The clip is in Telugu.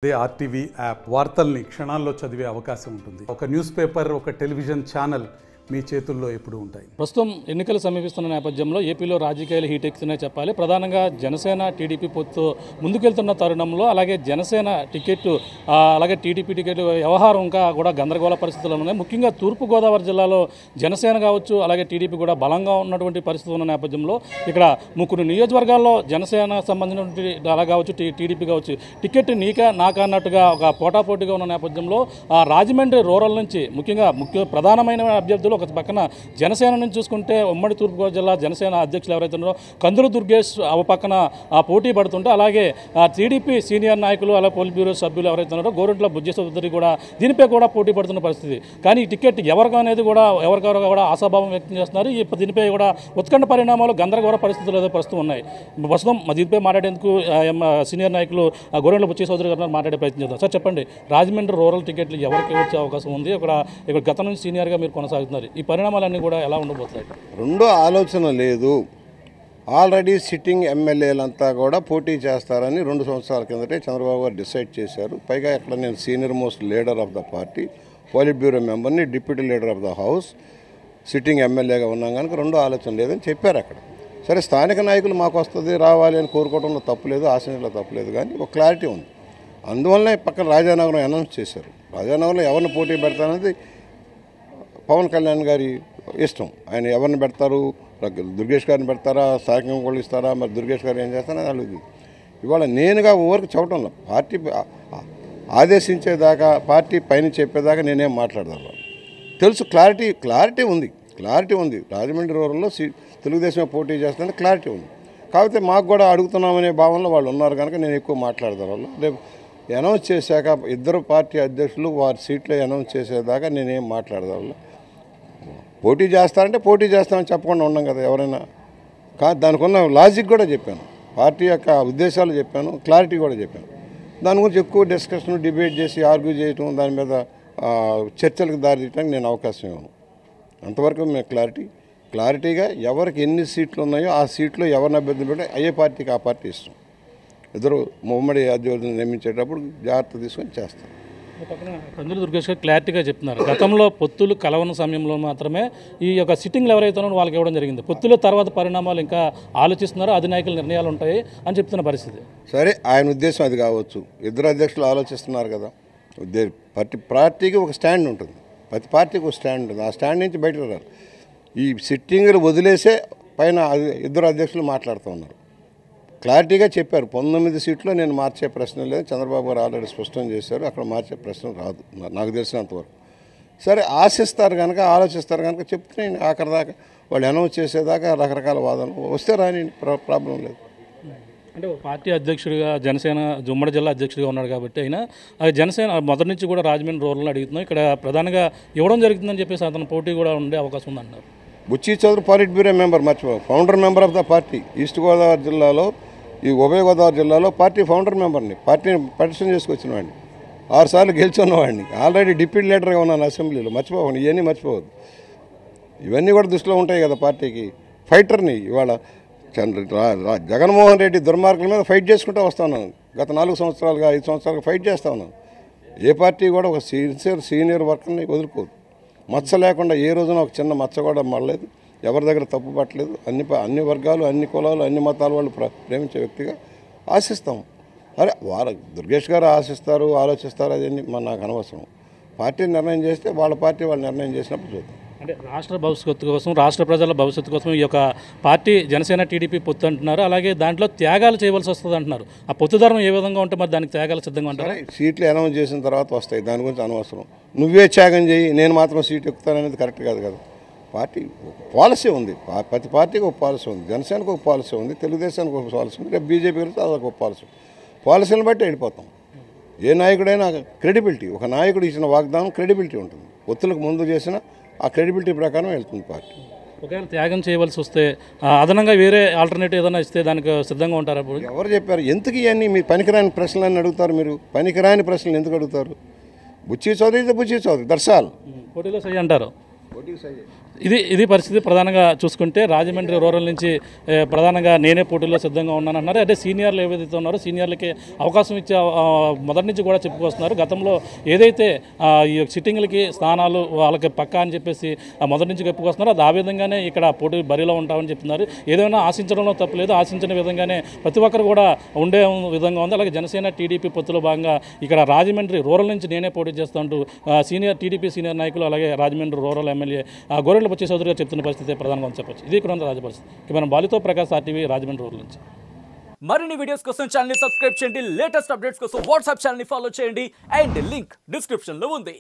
అదే ఆర్టీవీ యాప్ వార్తల్ని క్షణాల్లో చదివే అవకాశం ఉంటుంది. ఒక న్యూస్ పేపర్, ఒక టెలివిజన్ ఛానల్ మీ చేతుల్లో ఎప్పుడు ఉంటాయి. ప్రస్తుతం ఎన్నికలు సమీపిస్తున్న నేపథ్యంలో ఏపీలో రాజకీయాలు హీట్ ఎక్కుతున్నాయి చెప్పాలి. ప్రధానంగా జనసేన టీడీపీ పొత్తు ముందుకెళ్తున్న తరుణంలో అలాగే జనసేన టికెట్ అలాగే టీడీపీ టికెట్ వ్యవహారం ఇంకా కూడా గందరగోళ పరిస్థితులు ఉన్నాయి. ముఖ్యంగా తూర్పుగోదావరి జిల్లాలో జనసేన కావచ్చు అలాగే టీడీపీ కూడా బలంగా ఉన్నటువంటి పరిస్థితులు ఉన్న నేపథ్యంలో ఇక్కడ ముగ్గురు నియోజకవర్గాల్లో జనసేన సంబంధించినటువంటి అలా కావచ్చు టీడీపీ కావచ్చు టికెట్ నీకా నాకా అన్నట్టుగా ఒక పోటాపోటీగా ఉన్న నేపథ్యంలో రాజమండ్రి రూరల్ నుంచి ముఖ్యంగా ప్రధానమైన అభ్యర్థులు ఒక పక్కన జనసేన నుంచి చూసుకుంటే ఉమ్మడి తూర్పుగోదావరి జిల్లా జనసేన అధ్యక్షులు ఎవరైతే ఉన్నారో కందులు దుర్గేష్ ఒక పక్కన పోటీ పడుతుంటే అలాగే టీడీపీ సీనియర్ నాయకులు అలాగే పోలిట్ బ్యూరో సభ్యులు ఎవరైతే ఉన్నారో గోరంట్ల బుజ్జి చౌదరి కూడా దీనిపై కూడా పోటీ పడుతున్న పరిస్థితి. కానీ ఈ టికెట్ ఎవరికి అనేది కూడా ఎవరికెవరు కూడా ఆశాభావం వ్యక్తం చేస్తున్నారు. దీనిపై కూడా ఉత్కంఠ పరిణామాలు గందరగోళ పరిస్థితులు ఏదో ప్రస్తుతం ఉన్నాయి. ప్రస్తుతం దీనిపై మాట్లాడేందుకు సీనియర్ నాయకులు గోరంట్ల బుజ్జి చౌదరి గారు మాట్లాడే ప్రయత్నం చేద్దాం. సార్ చెప్పండి, రాజమండ్రి రూరల్ టికెట్లు ఎవరికి వచ్చే అవకాశం ఉంది? ఇక్కడ గత నుంచి సీనియర్గా మీరు కొనసాగుతున్నారు. ఈ పరిణామాలన్నీ కూడా ఎలా ఉండబోతున్నాయి? రెండో ఆలోచన లేదు. ఆల్రెడీ సిట్టింగ్ ఎమ్మెల్యేలంతా కూడా పోటీ చేస్తారని 2 సంవత్సరాల కిందటే చంద్రబాబు గారు డిసైడ్ చేశారు. పైగా ఇక్కడ నేను senior most leader of the party, politburo మెంబర్ని, deputy leader of the house, sitting ఎమ్మెల్యేగా ఉన్నాం కనుక రెండో ఆలోచన లేదని చెప్పారు అక్కడ. సరే, స్థానిక నాయకులు మాకు వస్తుంది రావాలి అని కోరుకోవడంలో తప్పులేదు, ఆశయంలో తప్పులేదు, కానీ ఒక క్లారిటీ ఉంది. అందువల్లనే పక్కన రాజానగరం అనౌన్స్ చేశారు. రాజానగరంలో ఎవరిని పోటీ పెడతారనేది పవన్ కళ్యాణ్ గారి ఇష్టం. ఆయన ఎవరిని పెడతారు, దుర్గేష్ గారిని పెడతారా, స్థానికంగా కూడా ఇస్తారా, మరి దుర్గేష్ గారు ఏం చేస్తారని అడుగుతుంది. ఇవాళ నేనుగా ఊరికి చెప్పడంలో పార్టీ ఆదేశించేదాకా, పార్టీ పైన చెప్పేదాకా నేనేం మాట్లాడదాను తెలుసు. క్లారిటీ ఉంది. రాజమండ్రి రూరల్లో తెలుగుదేశం పోటీ చేస్తుందని క్లారిటీ ఉంది. కాకపోతే మాకు కూడా అడుగుతున్నామనే భావనలో వాళ్ళు ఉన్నారు కనుక నేను ఎక్కువ మాట్లాడతాను. వాళ్ళు రేపు అనౌన్స్ చేశాక ఇద్దరు పార్టీ అధ్యక్షులు వారి సీట్లో అనౌన్స్ చేసేదాకా నేనేం మాట్లాడదాం. పోటీ చేస్తారంటే పోటీ చేస్తామని చెప్పకుండా ఉన్నాం కదా ఎవరైనా. దానికి ఉన్న లాజిక్ కూడా చెప్పాను, పార్టీ యొక్క ఉద్దేశాలు చెప్పాను, క్లారిటీ కూడా చెప్పాను. దాని గురించి ఎక్కువ డిస్కషన్, డిబేట్ చేసి ఆర్గ్యూ చేయటం, దాని మీద చర్చలకు దారి తీయడానికి నేను అవకాశం ఇవ్వను. అంతవరకు మేము క్లారిటీగా ఎవరికి ఎన్ని సీట్లు ఉన్నాయో ఆ సీట్లో ఎవరిని అభ్యర్థి పెట్టి అయ్యే పార్టీకి ఆ పార్టీ ఇష్టం. ఇద్దరు ఉమ్మడి అభ్యర్థులను నియమించేటప్పుడు జాగ్రత్త తీసుకొని చేస్తాం. కందులు దుర్గేష్ గారు క్లారిటీగా చెప్తున్నారు, గతంలో పొత్తులు కలవని సమయంలో మాత్రమే ఈ యొక్క సిట్టింగ్లు ఎవరైతే ఉన్నారో వాళ్ళకి ఇవ్వడం జరిగింది. పొత్తుల తర్వాత పరిణామాలు ఇంకా ఆలోచిస్తున్నారో అధినాయకుల నిర్ణయాలు ఉంటాయి అని చెప్తున్న పరిస్థితి. సరే, ఆయన ఉద్దేశం అది కావచ్చు. ఇద్దరు అధ్యక్షులు ఆలోచిస్తున్నారు కదా. ప్రతి పార్టీకి ఒక స్టాండ్ ఉంటుంది, ప్రతి పార్టీకి ఒక స్టాండ్ ఉంటుంది. ఆ స్టాండ్ నుంచి బయటకు రారు. ఈ సిట్టింగ్లు వదిలేసే పైన ఇద్దరు అధ్యక్షులు మాట్లాడుతూ ఉన్నారు. క్లారిటీగా చెప్పారు, 19 సీట్లు నేను మార్చే ప్రశ్న లేదు. చంద్రబాబు గారు ఆల్రెడీ స్పష్టం చేశారు, అక్కడ మార్చే ప్రశ్న రాదు నాకు తెలిసినంతవరకు. సరే, ఆశిస్తారు కనుక, ఆలోచిస్తారు కనుక చెప్తే ఆఖరి దాకా వాళ్ళు అనౌన్స్ చేసేదాకా రకరకాల వాదనలు వస్తే రాని ప్రాబ్లం లేదు. అంటే పార్టీ అధ్యక్షుడిగా జనసేన ఉమ్మడి జిల్లా అధ్యక్షుడిగా ఉన్నాడు కాబట్టి అయినా జనసేన మొదటి నుంచి కూడా రాజమండ్రి రూరల్ అడుగుతున్నాం. ఇక్కడ ప్రధానంగా ఇవ్వడం జరుగుతుందని చెప్పేసి అతను పోటీ కూడా ఉండే అవకాశం ఉందన్నారు. Buchi Chowdary politburo member, founder member of the party. East Godavari జిల్లాలో, ఈ ఉభయ గోదావరి జిల్లాలో పార్టీ ఫౌండర్ మెంబర్ని, పార్టీని పటిషన్ చేసుకొచ్చిన వాడిని, 6 సార్లు గెలిచున్నవాడిని, ఆల్రెడీ డిప్యూటీ లీడర్గా ఉన్నాను అసెంబ్లీలో. మర్చిపోకండి, ఇవన్నీ మర్చిపోవద్దు. ఇవన్నీ కూడా దృష్టిలో ఉంటాయి కదా పార్టీకి. ఫైటర్ని ఇవాళ జగన్మోహన్ రెడ్డి దుర్మార్గుల మీద ఫైట్ చేసుకుంటూ వస్తా ఉన్నాను. గత 4 సంవత్సరాలుగా 5 సంవత్సరాలుగా ఫైట్ చేస్తూ ఉన్నాను. ఏ పార్టీ కూడా ఒక సీనియర్ వర్కర్ని వదులుకోదు. మచ్చ లేకుండా ఏ రోజున ఒక చిన్న మచ్చ కూడా మళ్ళలేదు, ఎవరి దగ్గర తప్పు పట్టలేదు. అన్ని వర్గాలు, అన్ని కులాలు, అన్ని మతాల వాళ్ళు ప్రేమించే వ్యక్తిగా ఆశిస్తాం. అరే, వాళ్ళ దుర్గేష్ గారు ఆశిస్తారు, ఆలోచిస్తారు, అదన్నీ నాకు అనవసరం. పార్టీ నిర్ణయం చేస్తే వాళ్ళ పార్టీ వాళ్ళు నిర్ణయం చేసినప్పుడు చూద్దాం. అంటే రాష్ట్ర భవిష్యత్తు కోసం, రాష్ట్ర ప్రజల భవిష్యత్తు కోసం ఈ యొక్క పార్టీ జనసేన టీడీపీ పొత్తు అంటున్నారు. అలాగే దాంట్లో త్యాగాలు చేయవలసి వస్తుంది అంటున్నారు. ఆ పొత్తుదారం ఏ విధంగా ఉంటే మరి దానికి త్యాగాలు సిద్ధంగా ఉంటారు. సీట్లు అనౌన్స్ చేసిన తర్వాత వస్తాయి, దాని గురించి అనవసరం. నువ్వే త్యాగం చేయి, నేను మాత్రం సీటు ఎక్కుతాననేది కరెక్ట్ కాదు కదా. పార్టీ పాలసీ ఉంది, ప్రతి పార్టీకి ఒక పాలసీ ఉంది. జనసేనకు ఒక పాలసీ ఉంది, తెలుగుదేశానికి ఒక పాలసీ ఉంది, రేపు బీజేపీ గురించి అదొక ఒక పాలసీ. పాలసీని బట్టి వెళ్ళిపోతాం. ఏ నాయకుడైనా క్రెడిబిలిటీ, ఒక నాయకుడు ఇచ్చిన వాగ్దానం క్రెడిబిలిటీ ఉంటుంది. ఒత్తులకు ముందు చేసిన ఆ క్రెడిబిలిటీ ప్రకారం వెళ్తుంది పార్టీ. ఒకవేళ త్యాగం చేయవలసి వస్తే అదనంగా వేరే ఆల్టర్నేటివ్ ఏదైనా ఇస్తే దానికి సిద్ధంగా ఉంటారా? ఎవరు చెప్పారు? ఎందుకు ఇవన్నీ మీరు పనికిరాని ప్రశ్నలు అడుగుతారు? మీరు పనికిరాని ప్రశ్నలు ఎందుకు అడుగుతారు? బుచ్చి చౌదరి దర్శాల్ పోటీలో సై అంటారు. ఇది పరిస్థితి. ప్రధానంగా చూసుకుంటే రాజమండ్రి రూరల్ నుంచి ప్రధానంగా నేనే పోటీలో సిద్ధంగా ఉన్నాను అన్నారు. అంటే సీనియర్లు ఏవైతే ఉన్నారో సీనియర్లకి అవకాశం ఇచ్చే మొదటి నుంచి కూడా చెప్పుకొస్తున్నారు. గతంలో ఏదైతే ఈ సిట్టింగ్లకి స్థానాలు వాళ్ళకి పక్కా అని చెప్పేసి మొదటి నుంచి చెప్పుకొస్తున్నారు. అది ఆ విధంగానే ఇక్కడ పోటీ బరిలో ఉంటామని చెప్తున్నారు. ఏదైనా ఆశించడంలో తప్పలేదు, ఆశించిన విధంగానే ప్రతి ఒక్కరు కూడా ఉండే విధంగా ఉంది. అలాగే జనసేన టీడీపీ పొత్తులో భాగంగా ఇక్కడ రాజమండ్రి రూరల్ నుంచి నేనే పోటీ చేస్తుంటూ టీడీపీ సీనియర్ నాయకులు అలాగే రాజమండ్రి రూరల్ ఎమ్మెల్యే గొర్రెల బుచ్చి చౌదరి గారు చెప్తున్న పరిస్థితి ప్రధానంగా చెప్పొచ్చు. ఇది ఇక్కడ రాజ పరిస్థితి. మనం బాలితో ప్రకాశ్ RTV రాజమండ్రి రూరల్ నుంచి. మరిన్ని వీడియోస్ కోసం ఛానల్ ని సబ్స్క్రైబ్ చేయండి. లేటెస్ట్ అప్డేట్స్ కోసం వాట్సాప్ ఛానల్ ని ఫాలో చేయండి. అండ్ లింక్ డిస్క్రిప్షన్ లో ఉంది.